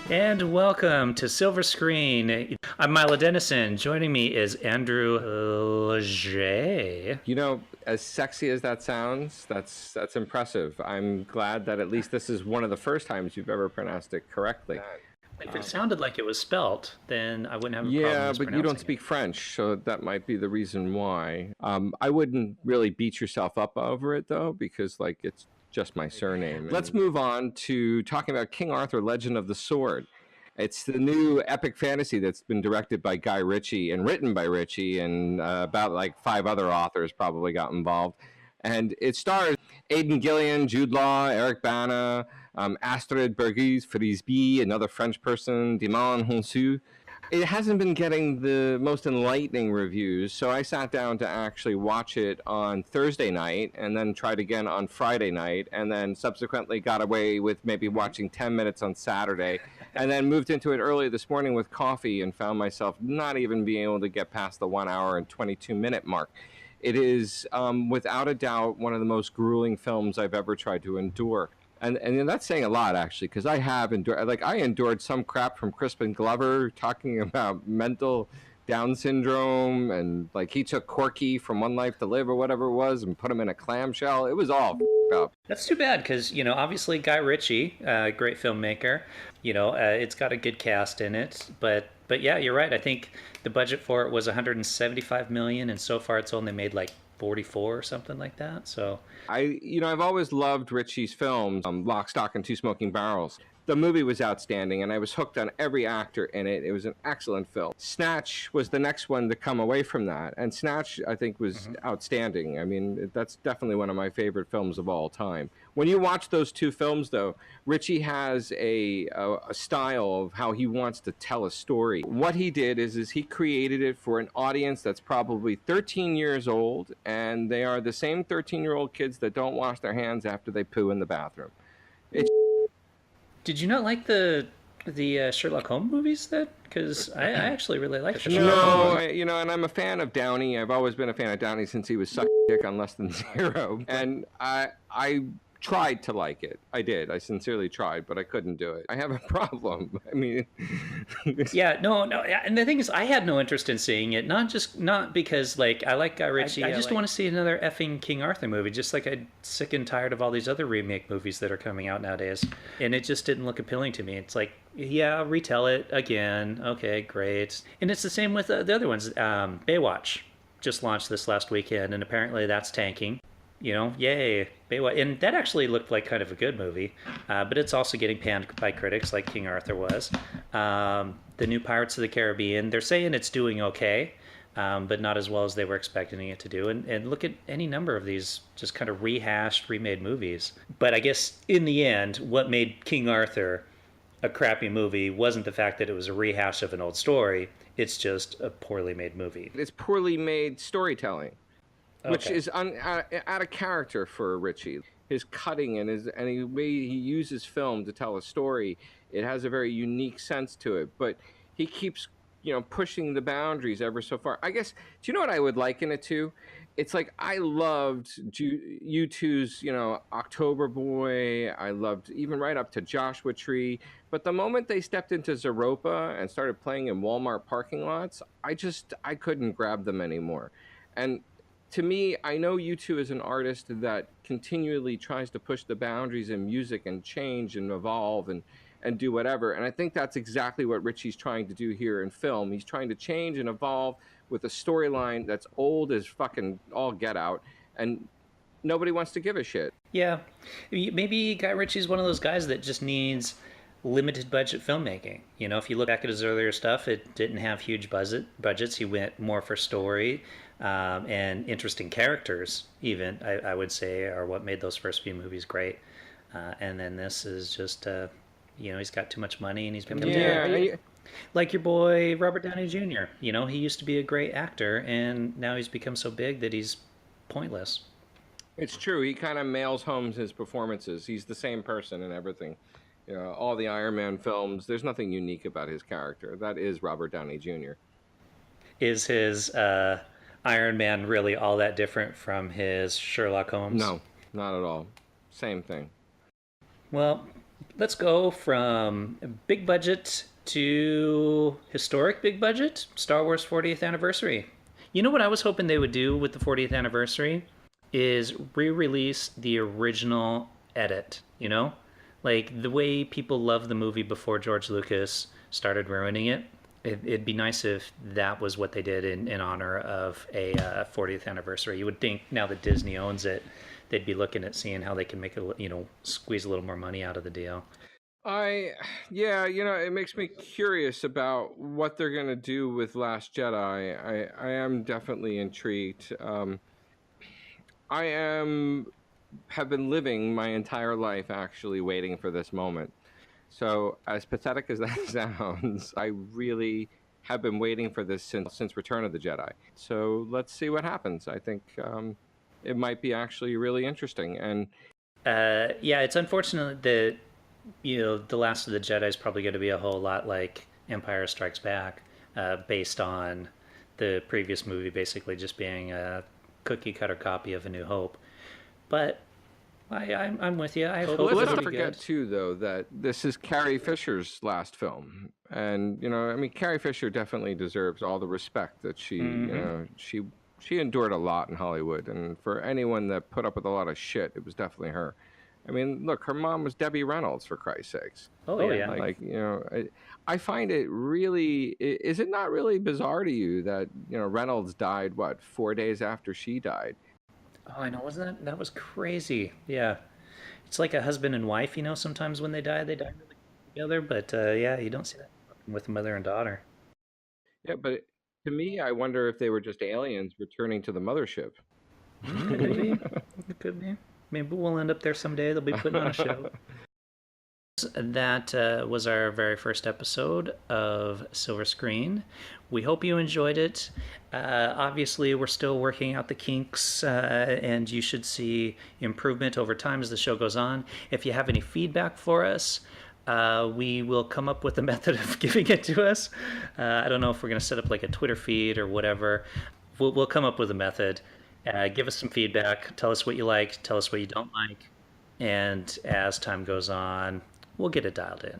And welcome to Silver Screen. I'm Milo Dennison. Joining me is Andrew Leger. As sexy as that sounds, that's impressive. I'm glad that at least this is one of the first times you've ever pronounced it correctly. If it sounded like it was spelt, then I wouldn't have a problem Yeah, but you don't mispronouncing speak it. French, so that might be the reason why. I wouldn't really beat yourself up over it though, because like it's just my surname. Let's move on to talking about King Arthur: Legend of the Sword. It's the new epic fantasy that's been directed by Guy Ritchie and written by Ritchie, and about like five other authors probably got involved. And it stars Aidan Gillian, Jude Law, Eric Bana, Astrid Bergis-Frisby, another French person, Dimon Honsu. It hasn't been getting the most enlightening reviews, so I sat down to actually watch it on Thursday night and then tried again on Friday night, and then subsequently got away with maybe watching 10 minutes on Saturday, and then moved into it early this morning with coffee and found myself not even being able to get past the 1 hour and 22-minute mark. It is, without a doubt, one of the most grueling films I've ever tried to endure. And that's saying a lot, actually, because I have endured, like, I endured some crap from Crispin Glover talking about mental Down syndrome, and like he took Corky from One Life to Live or whatever it was and put him in a clamshell. It was all up. That's too bad because, obviously Guy Ritchie, great filmmaker, it's got a good cast in it. But yeah, you're right. I think the budget for it was 175 million, and so far it's only made like 44 or something like that. So I've always loved Ritchie's films, Lock, Stock, and Two Smoking Barrels. The movie was outstanding, and I was hooked on every actor in it. It was an excellent film. Snatch was the next one to come away from that, and Snatch, I think, was outstanding. I mean, that's definitely one of my favorite films of all time. When you watch those two films, though, Ritchie has a style of how he wants to tell a story. What he did is he created it for an audience that's probably 13 years old, and they are the same 13-year-old kids that don't wash their hands after they poo in the bathroom. It's did you not like the Sherlock Holmes movies then? Because I actually really liked the Sherlock No, Holmes movies. and I'm a fan of Downey. I've always been a fan of Downey since he was sucking dick on Less Than Zero, and I tried to like it. I did. I sincerely tried, but I couldn't do it. I have a problem. I mean, Yeah, no, yeah, and the thing is, I had no interest in seeing it. Not because like I like Guy Ritchie. I just want to see another effing King Arthur movie. Just like I'm sick and tired of all these other remake movies that are coming out nowadays, and it just didn't look appealing to me. It's like, yeah, retell it again. Okay, great. And it's the same with the other ones. Baywatch just launched this last weekend, and apparently that's tanking. Yay, Baywatch. And that actually looked like kind of a good movie, but it's also getting panned by critics like King Arthur was. The new Pirates of the Caribbean, they're saying it's doing okay, but not as well as they were expecting it to do. And look at any number of these just kind of rehashed, remade movies. But I guess in the end, what made King Arthur a crappy movie wasn't the fact that it was a rehash of an old story. It's just a poorly made movie. it's poorly made storytelling, which Okay. is out of character for Ritchie. His cutting and the way he uses film to tell a story, it has a very unique sense to it. But he keeps, pushing the boundaries ever so far. I guess. Do you know what I would liken it to? It's like I loved U2's, October Boy. I loved even right up to Joshua Tree. But the moment they stepped into Zeropa and started playing in Walmart parking lots, I couldn't grab them anymore. And to me, I know U2 is an artist that continually tries to push the boundaries in music and change and evolve and do whatever. And I think that's exactly what Ritchie's trying to do here in film. He's trying to change and evolve with a storyline that's old as fucking all get out, and nobody wants to give a shit. Yeah, maybe Guy Ritchie's one of those guys that just needs limited budget filmmaking. If you look back at his earlier stuff, it didn't have huge budgets. He went more for story and interesting characters. Even I would say are what made those first few movies great. And then this is just he's got too much money and he's become like your boy Robert Downey Jr. He used to be a great actor and now he's become so big that he's pointless. It's true. He kind of mails home his performances. He's the same person and everything. All the Iron Man films, there's nothing unique about his character. That is Robert Downey Jr. Is his Iron Man really all that different from his Sherlock Holmes? No, not at all. Same thing. Well, Let's go from big budget to historic big budget. Star Wars 40th anniversary. You know what I was hoping they would do with the 40th anniversary is re-release the original edit, you know? Like the way people loved the movie before George Lucas started ruining it. It'd be nice if that was what they did in honor of a 40th anniversary. You would think now that Disney owns it, they'd be looking at seeing how they can make it, squeeze a little more money out of the deal. I, yeah, it makes me curious about what they're going to do with Last Jedi. I am definitely intrigued. I have been living my entire life actually waiting for this moment. So, as pathetic as that sounds, I really have been waiting for this since Return of the Jedi. So, let's see what happens. I think it might be actually really interesting. And Yeah, it's unfortunate that the Last of the Jedi is probably going to be a whole lot like Empire Strikes Back, based on the previous movie basically just being a cookie cutter copy of A New Hope. But I'm with you. I hope let's it'll not be forget good. too, though, that this is Carrie Fisher's last film, and I mean, Carrie Fisher definitely deserves all the respect that she endured a lot in Hollywood, and for anyone that put up with a lot of shit, it was definitely her. I mean, look, her mom was Debbie Reynolds, for Christ's sakes. Oh yeah. Like, I find it really, is it not really bizarre to you that, Reynolds died, what, 4 days after she died? Oh, I know. Wasn't that was crazy? Yeah, it's like a husband and wife. Sometimes when they die really together. But yeah, you don't see that with mother and daughter. Yeah, but to me, I wonder if they were just aliens returning to the mothership. Maybe it could be. Maybe we'll end up there someday. They'll be putting on a show. That was our very first episode of Silver Screen. We hope you enjoyed it. Obviously, we're still working out the kinks, and you should see improvement over time as the show goes on. If you have any feedback for us, we will come up with a method of giving it to us. I don't know if we're going to set up like a Twitter feed or whatever. We'll come up with a method. Give us some feedback. Tell us what you like. Tell us what you don't like. And as time goes on, we'll get it dialed in.